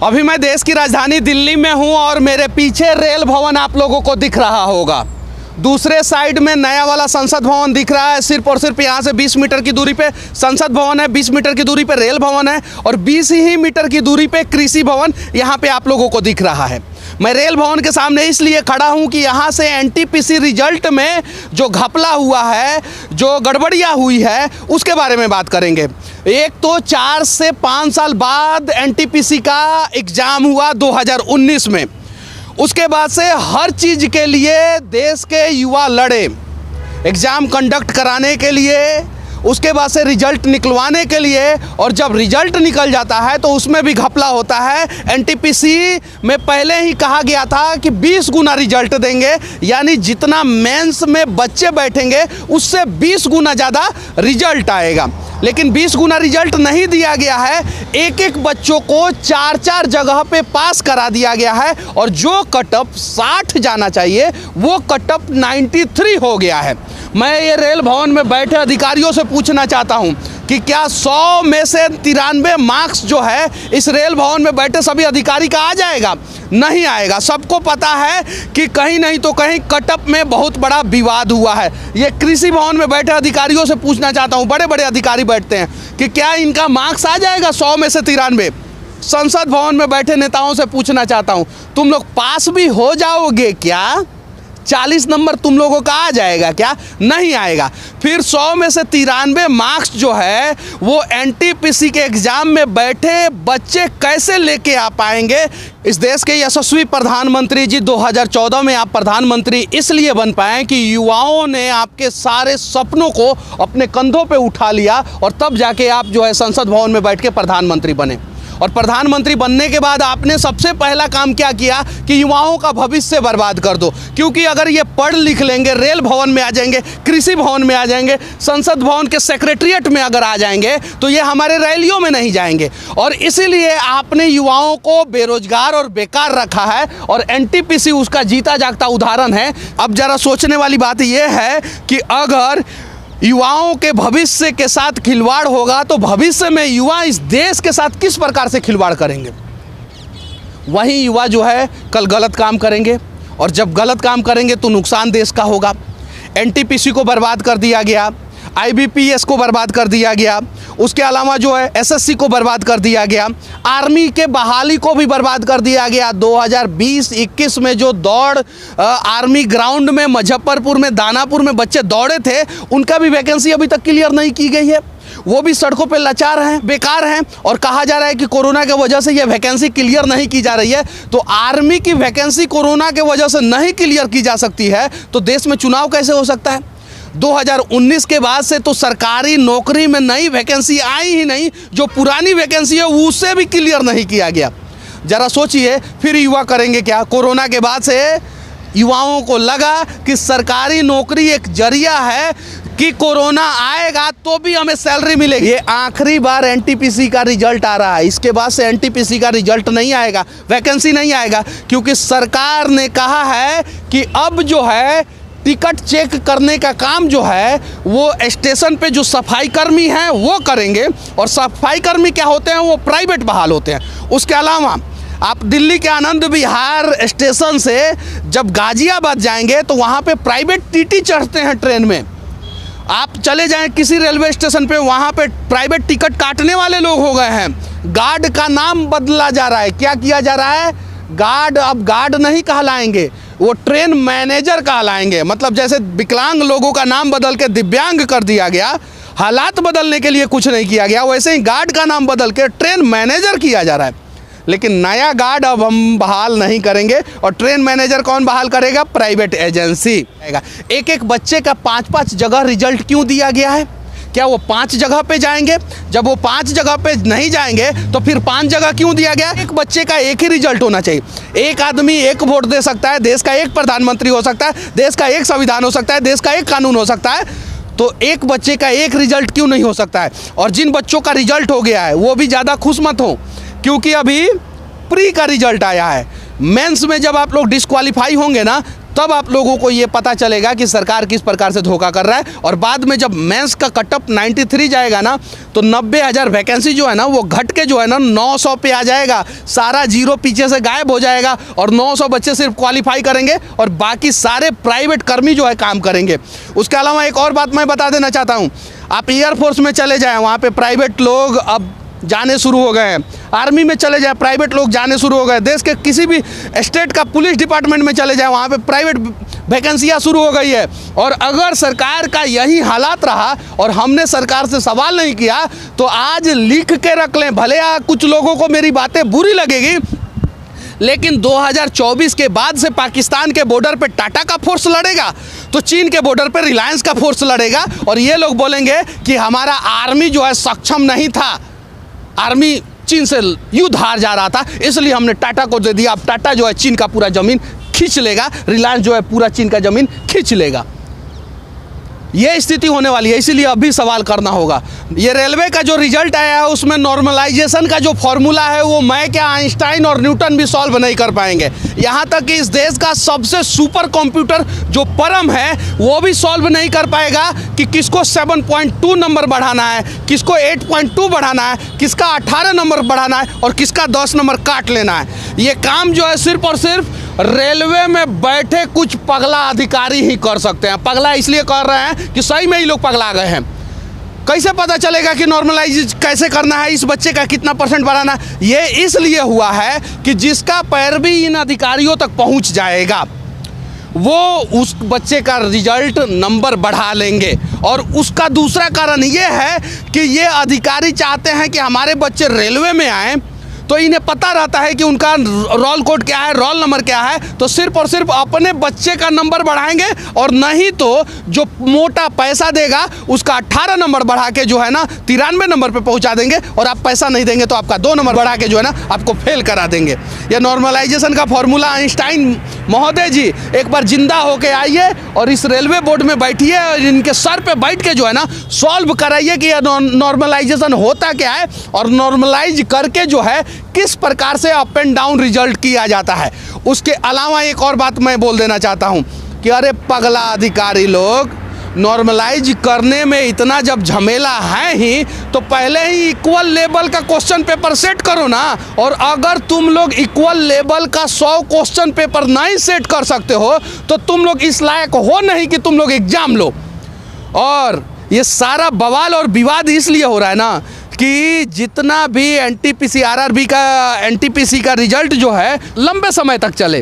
अभी मैं देश की राजधानी दिल्ली में हूं और मेरे पीछे रेल भवन आप लोगों को दिख रहा होगा। दूसरे साइड में नया वाला संसद भवन दिख रहा है। सिर्फ और सिर्फ यहाँ से 20 मीटर की दूरी पे संसद भवन है, 20 मीटर की दूरी पे रेल भवन है और 20 ही मीटर की दूरी पे कृषि भवन यहाँ पे आप लोगों को दिख रहा है। मैं रेल भवन के सामने इसलिए खड़ा हूँ कि यहाँ से एनटीपीसी रिजल्ट में जो घपला हुआ है, जो गड़बड़ियाँ हुई है, उसके बारे में बात करेंगे। एक तो 4 से 5 साल बाद एनटीपीसी का एग्ज़ाम हुआ 2019 में। उसके बाद से हर चीज़ के लिए देश के युवा लड़े, एग्ज़ाम कंडक्ट कराने के लिए, उसके बाद से रिजल्ट निकलवाने के लिए, और जब रिजल्ट निकल जाता है तो उसमें भी घपला होता है। एनटीपीसी में पहले ही कहा गया था कि 20 गुना रिजल्ट देंगे, यानी जितना मेंस में बच्चे बैठेंगे उससे 20 गुना ज़्यादा रिजल्ट आएगा। लेकिन 20 गुना रिजल्ट नहीं दिया गया है, एक एक बच्चों को 4-4 जगह पे पास करा दिया गया है और जो कटअप 60 जाना चाहिए वो कटअप 93 हो गया है। मैं ये रेल भवन में बैठे अधिकारियों से पूछना चाहता हूँ कि क्या 100 में से 93 मार्क्स जो है इस रेल भवन में बैठे सभी अधिकारी का आ जाएगा? नहीं आएगा। सबको पता है कि कहीं नहीं तो कहीं कटअप में बहुत बड़ा विवाद हुआ है। ये कृषि भवन में बैठे अधिकारियों से पूछना चाहता हूँ, बड़े बड़े अधिकारी बैठते हैं, कि क्या इनका मार्क्स आ जाएगा 100 में से 93? संसद भवन में बैठे नेताओं से पूछना चाहता हूँ, तुम लोग पास भी हो जाओगे क्या? 40 नंबर तुम लोगों का आ जाएगा क्या? नहीं आएगा। फिर 100 में से 93 मार्क्स जो है वो एनटीपीसी के एग्जाम में बैठे बच्चे कैसे लेके आ पाएंगे? इस देश के यशस्वी प्रधानमंत्री जी 2014 में आप प्रधानमंत्री इसलिए बन पाए कि युवाओं ने आपके सारे सपनों को अपने कंधों पे उठा लिया और तब जाके आप जो है संसद भवन में बैठ के प्रधानमंत्री बने। और प्रधानमंत्री बनने के बाद आपने सबसे पहला काम क्या किया कि युवाओं का भविष्य बर्बाद कर दो। क्योंकि अगर ये पढ़ लिख लेंगे, रेल भवन में आ जाएंगे, कृषि भवन में आ जाएंगे, संसद भवन के सेक्रेटरिएट में अगर आ जाएंगे तो ये हमारे रैलियों में नहीं जाएंगे। और इसीलिए आपने युवाओं को बेरोजगार और बेकार रखा है और एनटीपीसी उसका जीता जागता उदाहरण है। अब जरा सोचने वाली बात यह है कि अगर युवाओं के भविष्य के साथ खिलवाड़ होगा तो भविष्य में युवा इस देश के साथ किस प्रकार से खिलवाड़ करेंगे? वही युवा जो है कल गलत काम करेंगे और जब गलत काम करेंगे तो नुकसान देश का होगा। एनटीपीसी को बर्बाद कर दिया गया, आईबीपीएस को बर्बाद कर दिया गया, उसके अलावा जो है एसएससी को बर्बाद कर दिया गया, आर्मी के बहाली को भी बर्बाद कर दिया गया। 2020-21 में जो दौड़ आर्मी ग्राउंड में मुजफ्फरपुर में, दानापुर में बच्चे दौड़े थे, उनका भी वैकेंसी अभी तक क्लियर नहीं की गई है। वो भी सड़कों पे लाचार हैं, बेकार हैं और कहा जा रहा है कि कोरोना की वजह से ये वैकेंसी क्लियर नहीं की जा रही है। तो आर्मी की वैकेंसी कोरोना की वजह से नहीं क्लियर की जा सकती है तो देश में चुनाव कैसे हो सकता है? 2019 के बाद से तो सरकारी नौकरी में नई वैकेंसी आई ही नहीं, जो पुरानी वैकेंसी है उसे भी क्लियर नहीं किया गया। जरा सोचिए फिर युवा करेंगे क्या? कोरोना के बाद से युवाओं को लगा कि सरकारी नौकरी एक जरिया है कि कोरोना आएगा तो भी हमें सैलरी मिलेगी। ये आखिरी बार एनटीपीसी का रिजल्ट आ रहा है, इसके बाद से एनटीपीसी का रिजल्ट नहीं आएगा, वैकेंसी नहीं आएगा, क्योंकि सरकार ने कहा है कि अब जो है टिकट चेक करने का काम जो है वो स्टेशन पे जो सफाई कर्मी हैं वो करेंगे। और सफाई कर्मी क्या होते हैं? वो प्राइवेट बहाल होते हैं। उसके अलावा आप दिल्ली के आनंद विहार स्टेशन से जब गाजियाबाद जाएंगे तो वहाँ पे प्राइवेट टीटी चढ़ते हैं ट्रेन में। आप चले जाएं किसी रेलवे स्टेशन पे, वहाँ पे प्राइवेट टिकट काटने वाले लोग हो गए हैं। गार्ड का नाम बदला जा रहा है। क्या किया जा रहा है? गार्ड अब गार्ड नहीं कहलाएंगे, वो ट्रेन मैनेजर कहलाएंगे। मतलब जैसे विकलांग लोगों का नाम बदल के दिव्यांग कर दिया गया, हालात बदलने के लिए कुछ नहीं किया गया, वैसे ही गार्ड का नाम बदल के ट्रेन मैनेजर किया जा रहा है। लेकिन नया गार्ड अब हम बहाल नहीं करेंगे। और ट्रेन मैनेजर कौन बहाल करेगा? Private agency. एक एक बच्चे का 5-5 जगह रिजल्ट क्यों दिया गया है? क्या वो 5 जगह पे जाएंगे? जब वो 5 जगह पे नहीं जाएंगे तो फिर 5 जगह क्यों दिया गया? एक बच्चे का एक ही रिजल्ट होना चाहिए। एक आदमी एक वोट दे सकता है, देश का एक प्रधानमंत्री हो सकता है, देश का एक संविधान हो सकता है, देश का एक कानून हो सकता है, तो एक बच्चे का एक रिजल्ट क्यों नहीं हो सकता है? और जिन बच्चों का रिजल्ट हो गया है वो भी ज़्यादा खुश मत हो, क्योंकि अभी प्री का रिजल्ट आया है। मेंस में जब आप लोग डिस्क्वालीफाई होंगे ना तब आप लोगों को ये पता चलेगा कि सरकार किस प्रकार से धोखा कर रहा है। और बाद में जब मेंस का कटअप 93 जाएगा ना, तो 90,000 वैकेंसी जो है ना वो घट के जो है ना 900 पे आ जाएगा। सारा जीरो पीछे से गायब हो जाएगा और 900 बच्चे सिर्फ क्वालिफाई करेंगे और बाकी सारे प्राइवेट कर्मी जो है काम करेंगे। उसके अलावा एक और बात मैं बता देना चाहता हूँ, आप एयरफोर्स में चले जाएँ, वहाँ पे प्राइवेट लोग अब जाने शुरू हो गए हैं। आर्मी में चले जाए, प्राइवेट लोग जाने शुरू हो गए। देश के किसी भी स्टेट का पुलिस डिपार्टमेंट में चले जाए, वहाँ पे प्राइवेट वैकेंसियाँ शुरू हो गई है। और अगर सरकार का यही हालात रहा और हमने सरकार से सवाल नहीं किया तो आज लिख के रख लें, भले कुछ लोगों को मेरी बातें बुरी लगेगी, लेकिन 2024 के बाद से पाकिस्तान के बॉर्डर पे टाटा का फोर्स लड़ेगा, तो चीन के बॉर्डर पे रिलायंस का फोर्स लड़ेगा। और ये लोग बोलेंगे कि हमारा आर्मी जो है सक्षम नहीं था, आर्मी चीन से युद्ध हार जा रहा था, इसलिए हमने टाटा को दे दिया। अब टाटा जो है चीन का पूरा ज़मीन खींच लेगा, रिलायंस जो है पूरा चीन का ज़मीन खींच लेगा। ये स्थिति होने वाली है, इसीलिए अभी सवाल करना होगा। ये रेलवे का जो रिजल्ट आया है उसमें नॉर्मलाइजेशन का जो फॉर्मूला है वो मैं क्या, आइंस्टाइन और न्यूटन भी सॉल्व नहीं कर पाएंगे। यहाँ तक कि इस देश का सबसे सुपर कंप्यूटर जो परम है वो भी सॉल्व नहीं कर पाएगा कि किसको 7.2 नंबर बढ़ाना है, किसको 8.2 बढ़ाना है, किसका 18 नंबर बढ़ाना है और किसका 10 नंबर काट लेना है। ये काम जो है सिर्फ और सिर्फ रेलवे में बैठे कुछ पगला अधिकारी ही कर सकते हैं। पगला इसलिए कर रहे हैं कि सही में ही लोग पगला गए हैं। कैसे पता चलेगा कि नॉर्मलाइज कैसे करना है, इस बच्चे का कितना % बढ़ाना है? ये इसलिए हुआ है कि जिसका पैरवी इन अधिकारियों तक पहुंच जाएगा वो उस बच्चे का रिजल्ट नंबर बढ़ा लेंगे। और उसका दूसरा कारण ये है कि ये अधिकारी चाहते हैं कि हमारे बच्चे रेलवे में आएँ, तो इन्हें पता रहता है कि उनका रोल कोड क्या है, रोल नंबर क्या है, तो सिर्फ और सिर्फ अपने बच्चे का नंबर बढ़ाएंगे और नहीं तो जो मोटा पैसा देगा उसका 18 नंबर बढ़ा के जो है ना 93 नंबर पे पहुंचा देंगे। और आप पैसा नहीं देंगे तो आपका 2 नंबर बढ़ा के जो है ना आपको फेल करा देंगे। ये नॉर्मलाइजेशन का फॉर्मूला आइंस्टाइन महोदय जी एक बार जिंदा होके आइए और इस रेलवे बोर्ड में बैठिए और इनके सर पे बैठ के जो है ना सॉल्व कराइए कि यह नॉर्मलाइजेशन होता क्या है और नॉर्मलाइज करके जो है किस प्रकार से अप एंड डाउन रिजल्ट किया जाता है। उसके अलावा एक और बात मैं बोल देना चाहता हूं कि अरे पगला अधिकारी लोग, नॉर्मलाइज करने में इतना जब झमेला है ही तो पहले ही इक्वल लेवल का क्वेश्चन पेपर सेट करो ना। और अगर तुम लोग इक्वल लेवल का 100 क्वेश्चन पेपर नहीं सेट कर सकते हो तो तुम लोग इस लायक हो नहीं कि तुम लोग एग्जाम लो। और ये सारा बवाल और विवाद इसलिए हो रहा है ना कि जितना भी एनटीपीसी आरआरबी का एनटीपीसी का रिजल्ट जो है लंबे समय तक चले।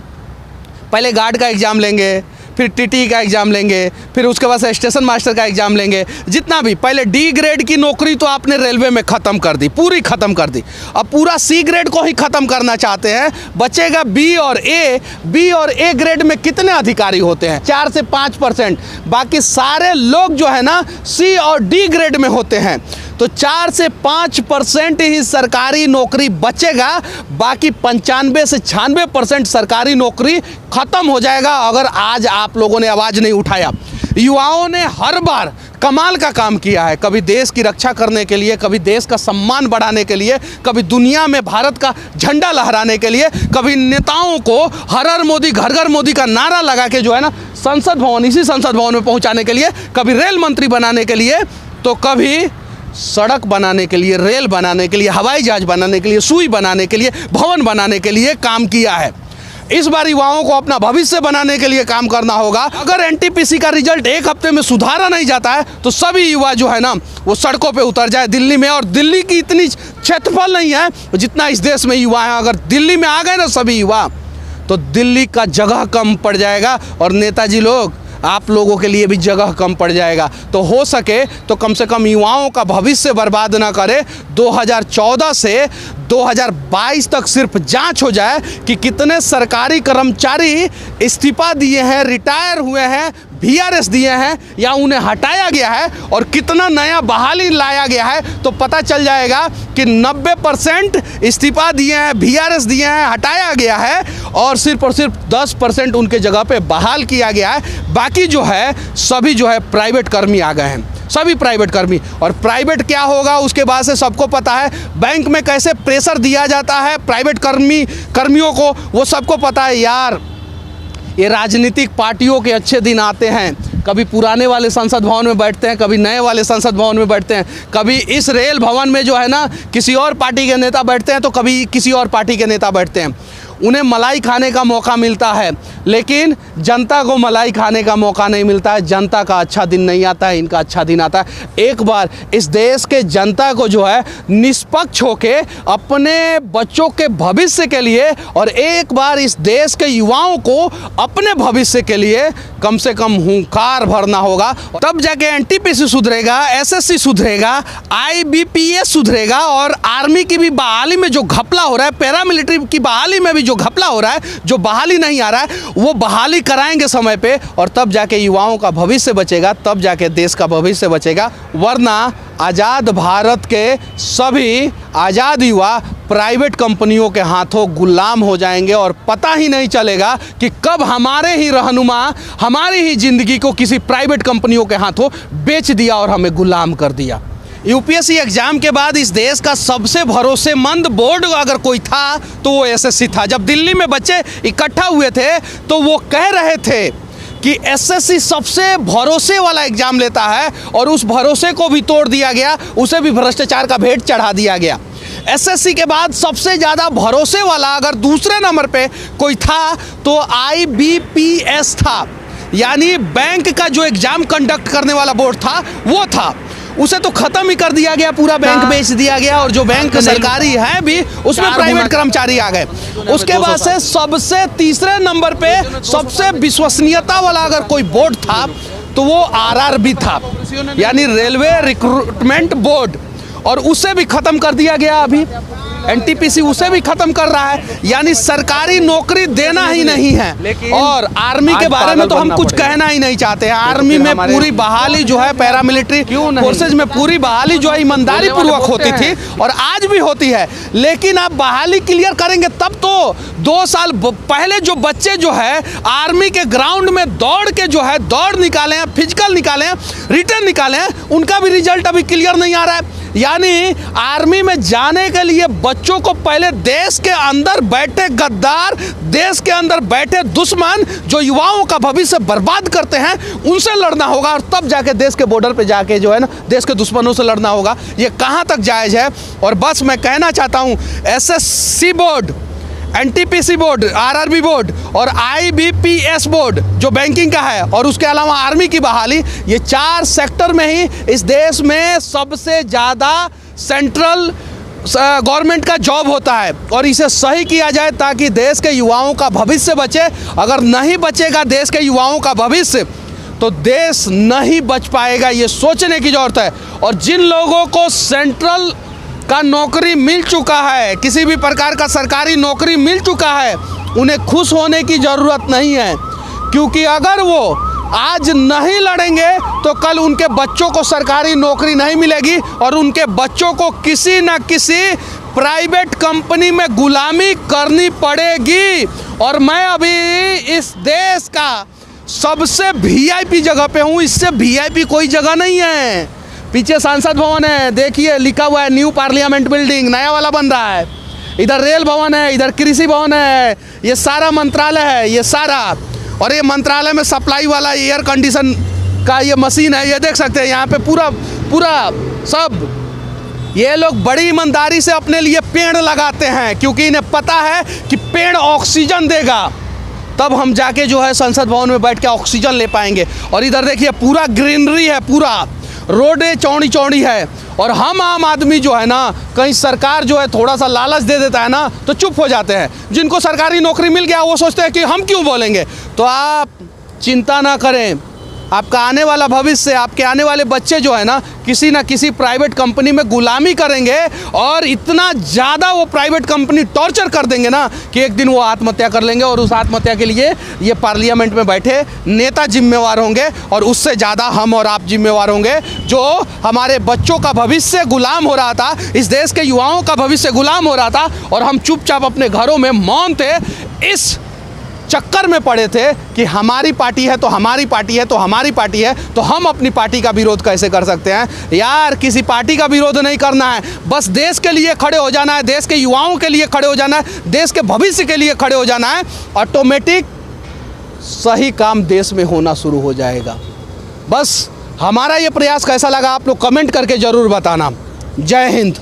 पहले गार्ड का एग्ज़ाम लेंगे, फिर टीटी का एग्ज़ाम लेंगे, फिर उसके बाद स्टेशन मास्टर का एग्ज़ाम लेंगे। जितना भी पहले डी ग्रेड की नौकरी तो आपने रेलवे में ख़त्म कर दी, पूरी ख़त्म कर दी। अब पूरा सी ग्रेड को ही ख़त्म करना चाहते हैं। बचेगा बी और ए। बी और ए ग्रेड में कितने अधिकारी होते हैं? 4 से 5%। बाकी सारे लोग जो है ना सी और डी ग्रेड में होते हैं। तो 4 से 5% ही सरकारी नौकरी बचेगा, बाकी 95 से 96% सरकारी नौकरी खत्म हो जाएगा अगर आज आप लोगों ने आवाज़ नहीं उठाया। युवाओं ने हर बार कमाल का काम किया है, कभी देश की रक्षा करने के लिए, कभी देश का सम्मान बढ़ाने के लिए, कभी दुनिया में भारत का झंडा लहराने के लिए, कभी नेताओं को हर हर मोदी घर घर मोदी का नारा लगा के जो है ना संसद भवन, इसी संसद भवन में पहुंचाने के लिए, कभी रेल मंत्री बनाने के लिए, तो कभी सड़क बनाने के लिए, रेल बनाने के लिए, हवाई जहाज बनाने के लिए, सुई बनाने के लिए, भवन बनाने के लिए काम किया है। इस बार युवाओं को अपना भविष्य बनाने के लिए काम करना होगा। अगर एनटीपीसी का रिजल्ट 1 हफ्ते में सुधारा नहीं जाता है तो सभी युवा जो है ना वो सड़कों पे उतर जाए दिल्ली में। और दिल्ली की इतनी क्षेत्रफल नहीं है जितना इस देश में युवा है। अगर दिल्ली में आ गए ना सभी युवा तो दिल्ली का जगह कम पड़ जाएगा और नेताजी लोग आप लोगों के लिए भी जगह कम पड़ जाएगा। तो हो सके तो कम से कम युवाओं का भविष्य बर्बाद ना करे। 2014 से 2022 तक सिर्फ जांच हो जाए कि कितने सरकारी कर्मचारी इस्तीफा दिए हैं, रिटायर हुए हैं, VRS दिए हैं या उन्हें हटाया गया है और कितना नया बहाली लाया गया है। तो पता चल जाएगा कि 90% इस्तीफा दिए हैं, VRS दिए हैं, हटाया गया है और सिर्फ 10% उनके जगह पे बहाल किया गया है। बाकी जो है सभी जो है प्राइवेट कर्मी आ गए हैं, सभी प्राइवेट कर्मी। और प्राइवेट क्या होगा उसके बाद से सबको पता है। बैंक में कैसे प्रेशर दिया जाता है प्राइवेट कर्मियों को, वो सबको पता है यार। ये राजनीतिक पार्टियों के अच्छे दिन आते हैं, कभी पुराने वाले संसद भवन में बैठते हैं, कभी नए वाले संसद भवन में बैठते हैं, कभी इस रेल भवन में जो है ना किसी और पार्टी के नेता बैठते हैं तो कभी किसी और पार्टी के नेता बैठते हैं। उन्हें मलाई खाने का मौका मिलता है, लेकिन जनता को मलाई खाने का मौका नहीं मिलता है। जनता का अच्छा दिन नहीं आता है, इनका अच्छा दिन आता है। एक बार इस देश के जनता को जो है निष्पक्ष होके अपने बच्चों के भविष्य के लिए और एक बार इस देश के युवाओं को अपने भविष्य के लिए कम से कम हुंकार भरना होगा, तब जाके एनटीपीसी सुधरेगा, एसएससी सुधरेगा, आईबीपीएस सुधरेगा और आर्मी की भी बहाली में जो घपला हो रहा है, पैरामिलिट्री की बहाली में भी जो घपला हो रहा है, जो बहाली नहीं आ रहा है, वो बहाली कराएंगे समय पे और तब जाके युवाओं का भविष्य बचेगा, तब जाके देश का भविष्य बचेगा। वरना आज़ाद भारत के सभी आज़ाद युवा प्राइवेट कंपनियों के हाथों गुलाम हो जाएंगे और पता ही नहीं चलेगा कि कब हमारे ही रहनुमा हमारी ही ज़िंदगी को किसी प्राइवेट कंपनियों के हाथों बेच दिया और हमें गुलाम कर दिया। यूपीएससी एग्जाम के बाद इस देश का सबसे भरोसेमंद बोर्ड अगर कोई था तो वो एसएससी था। जब दिल्ली में बच्चे इकट्ठा हुए थे तो वो कह रहे थे कि एसएससी सबसे भरोसे वाला एग्जाम लेता है और उस भरोसे को भी तोड़ दिया गया, उसे भी भ्रष्टाचार का भेंट चढ़ा दिया गया। एसएससी के बाद सबसे ज़्यादा भरोसे वाला अगर दूसरे नंबर पे कोई था तो आईबीपीएस था, यानी बैंक का जो एग्जाम कंडक्ट करने वाला बोर्ड था वो था। उसे तो खत्म ही कर दिया गया, पूरा बैंक बेच दिया गया और जो बैंक सरकारी है भी उसमें प्राइवेट कर्मचारी आ गए। उसके बाद से सबसे तीसरे नंबर पे सबसे विश्वसनीयता वाला अगर कोई बोर्ड था तो वो आरआरबी था, यानी रेलवे रिक्रूटमेंट बोर्ड, और उसे भी खत्म कर दिया गया। अभी एनटीपीसी उसे भी खत्म कर रहा है, यानी सरकारी नौकरी देना ही नहीं है। और आर्मी के बारे में तो हम कुछ कहना ही नहीं चाहते हैं। आर्मी में पूरी बहाली जो है, पैरामिलिट्री फोर्सेज में पूरी बहाली जो है ईमानदारी पूर्वक होती थी और आज भी होती है, लेकिन आप बहाली क्लियर करेंगे तब तो 2 साल पहले जो बच्चे जो है आर्मी के ग्राउंड में दौड़ के जो है दौड़ निकाले हैं, फिजिकल निकाले हैं, रिटर्न निकाले हैं, उनका भी रिजल्ट अभी क्लियर नहीं आ रहा है। यानी आर्मी में जाने के लिए बच्चों को पहले देश के अंदर बैठे गद्दार, देश के अंदर बैठे दुश्मन जो युवाओं का भविष्य बर्बाद करते हैं उनसे लड़ना होगा और तब जाके देश के बॉर्डर पे जाके जो है ना देश के दुश्मनों से लड़ना होगा। ये कहाँ तक जायज़ है? और बस मैं कहना चाहता हूँ SSC board, NTPC board, RRB board और आईबीपीएस बोर्ड जो बैंकिंग का है और उसके अलावा आर्मी की बहाली, ये 4 सेक्टर में ही इस देश में सबसे ज़्यादा सेंट्रल गवर्नमेंट का जॉब होता है और इसे सही किया जाए ताकि देश के युवाओं का भविष्य बचे। अगर नहीं बचेगा देश के युवाओं का भविष्य तो देश नहीं बच पाएगा, ये सोचने की ज़रूरत है। और जिन लोगों को सेंट्रल का नौकरी मिल चुका है, किसी भी प्रकार का सरकारी नौकरी मिल चुका है, उन्हें खुश होने की ज़रूरत नहीं है, क्योंकि अगर वो आज नहीं लड़ेंगे तो कल उनके बच्चों को सरकारी नौकरी नहीं मिलेगी और उनके बच्चों को किसी न किसी प्राइवेट कंपनी में गुलामी करनी पड़ेगी। और मैं अभी इस देश का सबसे वीआईपी जगह पे हूँ, इससे वीआईपी कोई जगह नहीं है। पीछे संसद भवन है, देखिए लिखा हुआ है न्यू पार्लियामेंट बिल्डिंग, नया वाला बन रहा है। इधर रेल भवन है, इधर कृषि भवन है, ये सारा मंत्रालय है, ये सारा। और ये मंत्रालय में सप्लाई वाला एयर कंडीशन का ये मशीन है, ये देख सकते हैं यहाँ पे पूरा सब। ये लोग बड़ी ईमानदारी से अपने लिए पेड़ लगाते हैं क्योंकि इन्हें पता है कि पेड़ ऑक्सीजन देगा, तब हम जाके जो है संसद भवन में बैठ के ऑक्सीजन ले पाएंगे। और इधर देखिए पूरा ग्रीनरी है, पूरा रोडें चौड़ी चौड़ी है। और हम आम आदमी जो है ना, कहीं सरकार जो है थोड़ा सा लालच दे देता है ना तो चुप हो जाते हैं। जिनको सरकारी नौकरी मिल गया वो सोचते हैं कि हम क्यों बोलेंगे। तो आप चिंता ना करें, आपका आने वाला भविष्य, आपके आने वाले बच्चे जो है ना किसी ना किसी प्राइवेट कंपनी में गुलामी करेंगे और इतना ज़्यादा वो प्राइवेट कंपनी टॉर्चर कर देंगे ना कि एक दिन वो आत्महत्या कर लेंगे और उस आत्महत्या के लिए ये पार्लियामेंट में बैठे नेता जिम्मेवार होंगे और उससे ज़्यादा हम और आप जिम्मेवार होंगे। जो हमारे बच्चों का भविष्य गुलाम हो रहा था, इस देश के युवाओं का भविष्य गुलाम हो रहा था और हम चुपचाप अपने घरों में मौन थे, इस चक्कर में पड़े थे कि हमारी पार्टी है तो हमारी पार्टी है तो हमारी पार्टी है, तो हम अपनी पार्टी का विरोध कैसे कर सकते हैं। यार किसी पार्टी का विरोध नहीं करना है, बस देश के लिए खड़े हो जाना है, देश के युवाओं के लिए खड़े हो जाना है, देश के भविष्य के लिए खड़े हो जाना है। ऑटोमेटिक सही काम देश में होना शुरू हो जाएगा। बस हमारा ये प्रयास कैसा लगा आप लोग कमेंट करके ज़रूर बताना। जय हिंद।